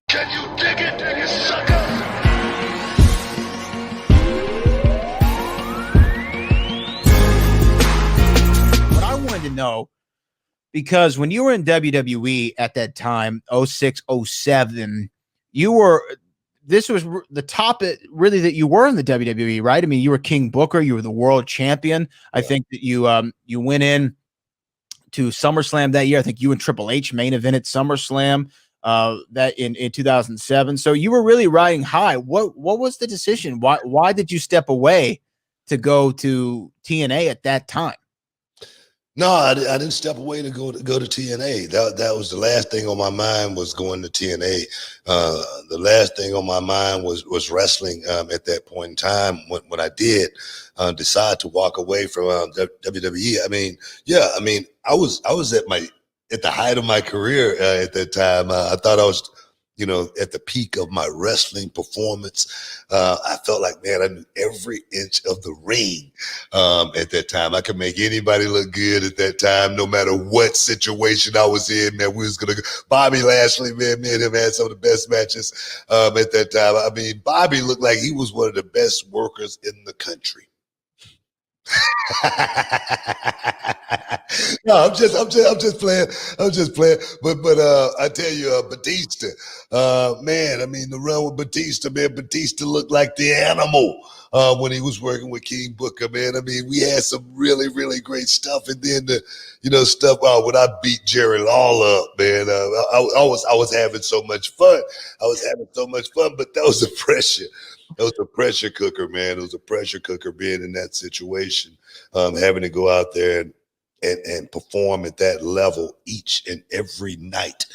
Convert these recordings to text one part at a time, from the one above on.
Can you dig it, you sucker? What I wanted to know, because when you were in WWE at that time, 06, 07, you were, this was the top really that you were in the WWE, right? I mean, you were King Booker, you were the world champion. I think that you went in to SummerSlam that year. I think you and Triple H main event at SummerSlam that in 2007. So you were really riding high. What was the decision? Why did you step away to go to TNA at that time? No, I didn't step away to go to TNA. That was the last thing on my mind was going to TNA. The last thing on my mind was wrestling at that point in time when I did decide to walk away from WWE. I mean, yeah, I mean, I was at the height of my career at that time. I thought I was, at the peak of my wrestling performance. I felt like, man, I knew every inch of the ring at that time. I could make anybody look good at that time, no matter what situation I was in, man. We was going to go. Bobby Lashley, man, me and him had some of the best matches at that time. I mean, Bobby looked like he was one of the best workers in the country. No, I'm just playing. I'm just playing. But I tell you, Batista, man, I mean, the run with Batista, man, Batista looked like the animal when he was working with King Booker, man. I mean, we had some really, really great stuff. And then the, stuff when I beat Jerry Lawler up, man, I was having so much fun. I was having so much fun, but that was the pressure. It was a pressure cooker, man. It was a pressure cooker being in that situation, having to go out there and perform at that level each and every night.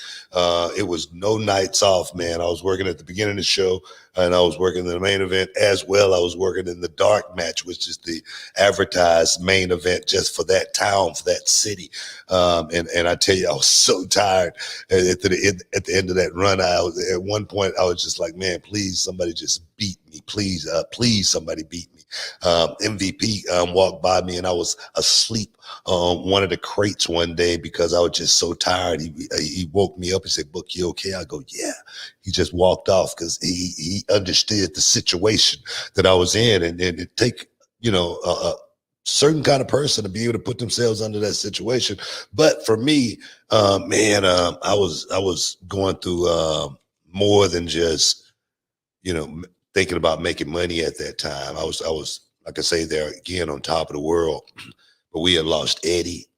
It was no nights off, man. I was working at the beginning of the show, and I was working in the main event as well. I was working in the dark match, which is the advertised main event just for that town, for that city. And I tell you, I was so tired at the end of that run. At one point, I was just like, man, please, somebody just beat me. Please, please, somebody beat me. MVP walked by me, and I was asleep on one of the crates one day because I was just so tired. He woke me up and said, "Book, you okay?" I go, "Yeah." He just walked off because he understood the situation that I was in, and it take a certain kind of person to be able to put themselves under that situation. But for me, man, I was going through more than just thinking about making money at that time. I was like I say there again on top of the world, but we had lost Eddie.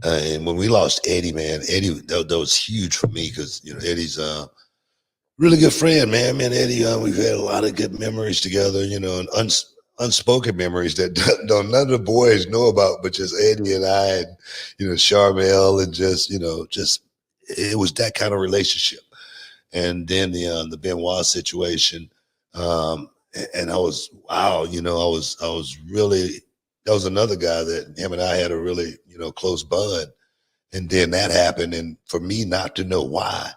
And when we lost Eddie, man, Eddie, that was huge for me because, Eddie's a really good friend, man. Man, Eddie, we've had a lot of good memories together, and unspoken memories that none of the boys know about, but just Eddie and I and, Charmel and just it was that kind of relationship. And then the Benoit situation, and I was wow, I was really, that was another guy that him and I had a really close bond, and then that happened, and for me not to know why,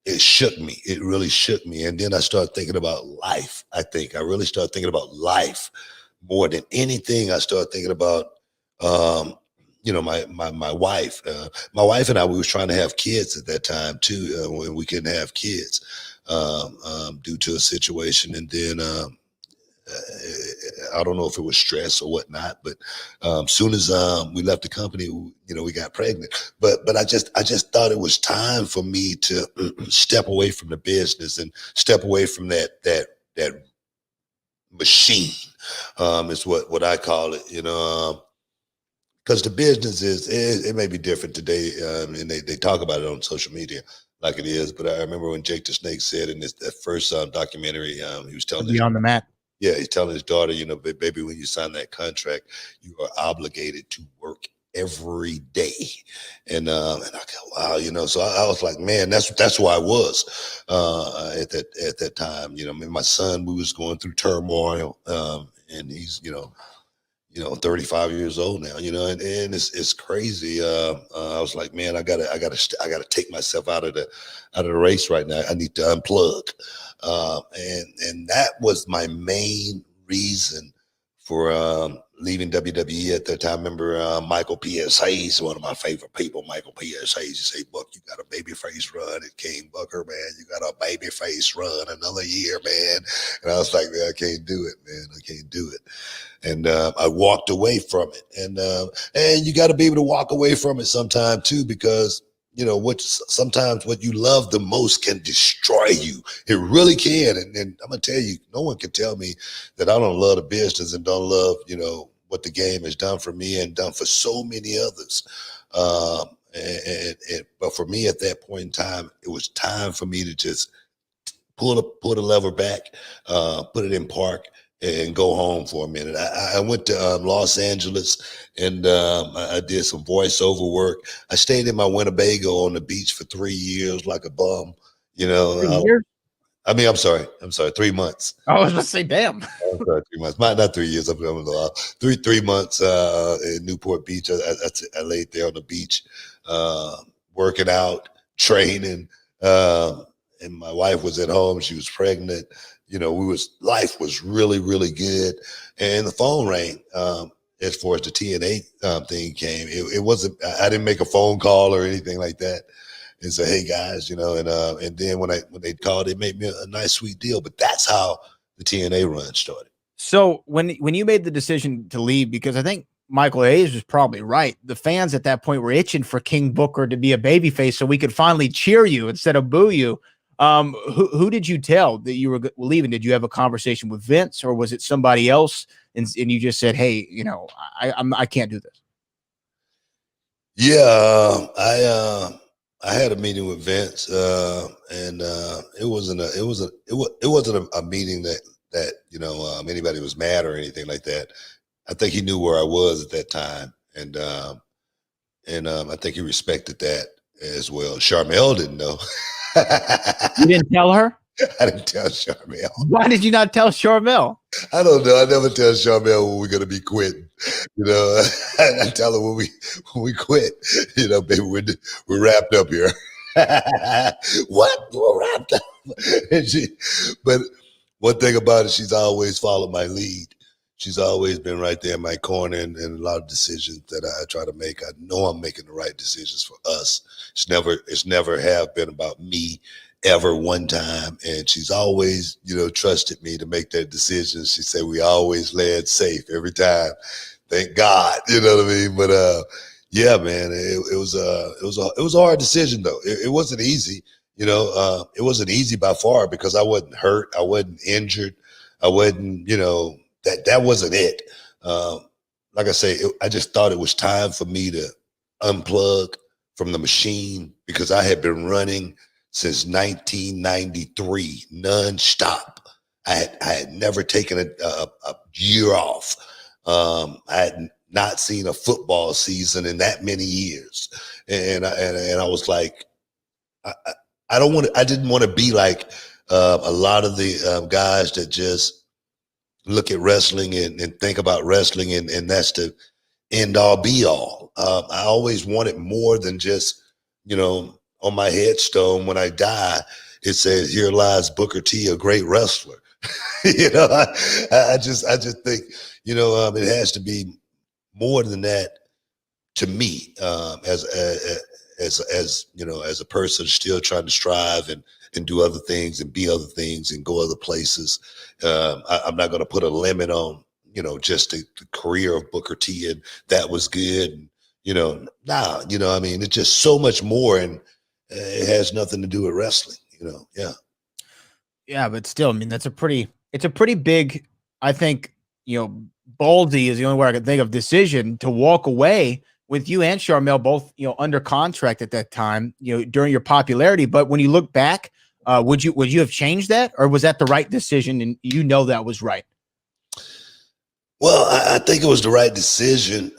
it shook me. It really shook me, and then I started thinking about life. I really started thinking about life more than anything. I started thinking about my wife. My wife and I, we was trying to have kids at that time too, when we couldn't have kids due to a situation. And then I don't know if it was stress or whatnot, but soon as we left the company, we got pregnant. But I just thought it was time for me to step away from the business and step away from that machine. Is what I call it, because the business it may be different today, and they talk about it on social media like it is. But I remember when Jake the Snake said in that first documentary, he was telling Beyond the Mat. Yeah, he's telling his daughter, baby, when you sign that contract, you are obligated to work every day. And I go, wow, so I was like, man, that's where I was at that time. My son, we was going through turmoil, and he's 35 years old now, and it's crazy. I was like, man, I gotta take myself out of the race right now. I need to unplug. And that was my main reason for leaving WWE at that time. I remember Michael P.S. Hayes, one of my favorite people, Michael P.S. Hayes. He said, Buck, you got a baby face run at King Booker, man. You got a baby face run another year, man. And I was like, man, I can't do it, man. I can't do it. And I walked away from it. And you got to be able to walk away from it sometime too, because you know sometimes what you love the most can destroy you. It really can. And I'm gonna tell you, no one can tell me that I don't love the business and don't love, you know, what the game has done for me and done for so many others. But for me at that point in time, it was time for me to just pull the lever back, put it in park, and go home for a minute. I went to Los Angeles and I did some voiceover work. I stayed in my Winnebago on the beach for 3 years like a bum. You know, 3 years? I'm sorry, 3 months. I was going to say, damn. I'm sorry, 3 months. Not 3 years. I'm 3 months in Newport Beach. I laid there on the beach, working out, training. And my wife was at home. She was pregnant. You know, life was really, really good. And the phone rang as far as the TNA thing came. It wasn't, I didn't make a phone call or anything like that and say, hey guys, you know, and then when they called, they made me a nice sweet deal. But that's how the TNA run started. So when you made the decision to leave, because I think Michael Hayes was probably right. The fans at that point were itching for King Booker to be a babyface so we could finally cheer you instead of boo you. Who did you tell that you were leaving? Did you have a conversation with Vince, or was it somebody else? And you just said, "Hey, you know, I can't do this." Yeah, I had a meeting with Vince, and it wasn't a meeting that you know anybody was mad or anything like that. I think he knew where I was at that time, and I think he respected that as well. Charmel didn't know. You didn't tell her? I didn't tell Charmel. Why did you not tell Charmel? I don't know. I never tell Charmel when we're gonna be quitting. You know, I tell her when we quit. You know, baby, we're wrapped up here. What? We're wrapped up. But one thing about it, she's always followed my lead. She's always been right there in my corner, and a lot of decisions that I try to make, I know I'm making the right decisions for us. It's never have been about me ever one time. And she's always, you know, trusted me to make that decision. She said we always land safe every time. Thank God, you know what I mean? But yeah, man, it was a hard decision though. It wasn't easy, you know. It wasn't easy by far because I wasn't hurt, I wasn't injured, I wasn't, you know. That wasn't it. Like I say, I just thought it was time for me to unplug from the machine because I had been running since 1993, nonstop. I had never taken a year off. I had not seen a football season in that many years, and I was like, I didn't want to be like a lot of the guys that just look at wrestling and think about wrestling and that's the end all be all. I always wanted more than just, you know, on my headstone when I die, it says, here lies Booker T, a great wrestler. You know, I just think, you know, it has to be more than that to me, as you know, as a person still trying to strive and do other things and be other things and go other places. I'm not going to put a limit on, you know, just the career of Booker T, and that was good. And, you know, you know, I mean, it's just so much more, and it has nothing to do with wrestling, you know. Yeah. Yeah, but still, I mean, it's a pretty big, I think, you know, ballsy is the only word I can think of, decision to walk away with you and Charmel both, you know, under contract at that time, you know, during your popularity. But when you look back, would you have changed that, or was that the right decision and you know that was right? Well, I think it was the right decision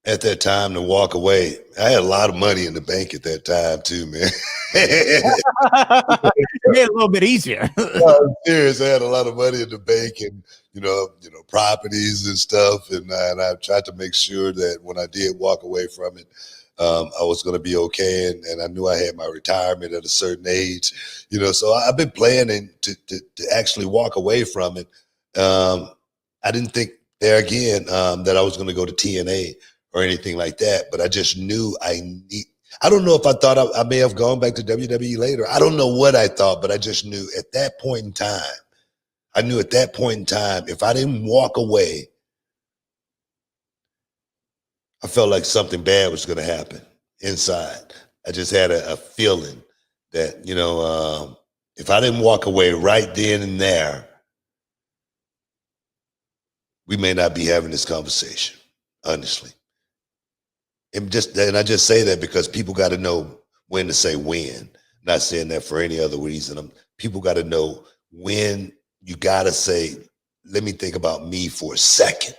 at that time to walk away. I had a lot of money in the bank at that time too, man. It made it a little bit easier. I'm serious. I had a lot of money in the bank and, you know, properties and stuff. And I tried to make sure that when I did walk away from it, I was going to be okay. And I knew I had my retirement at a certain age, you know, so I've been planning to actually walk away from it. I didn't think there again that I was going to go to TNA or anything like that, but I just knew I don't know if I thought I may have gone back to WWE later. I don't know what I thought, but I just knew at that point in time, if I didn't walk away, I felt like something bad was going to happen inside. I just had a feeling that, if I didn't walk away right then and there, we may not be having this conversation, honestly. And I just say that because people got to know when to say when. Not saying that for any other reason. People got to know when you got to say, let me think about me for a second.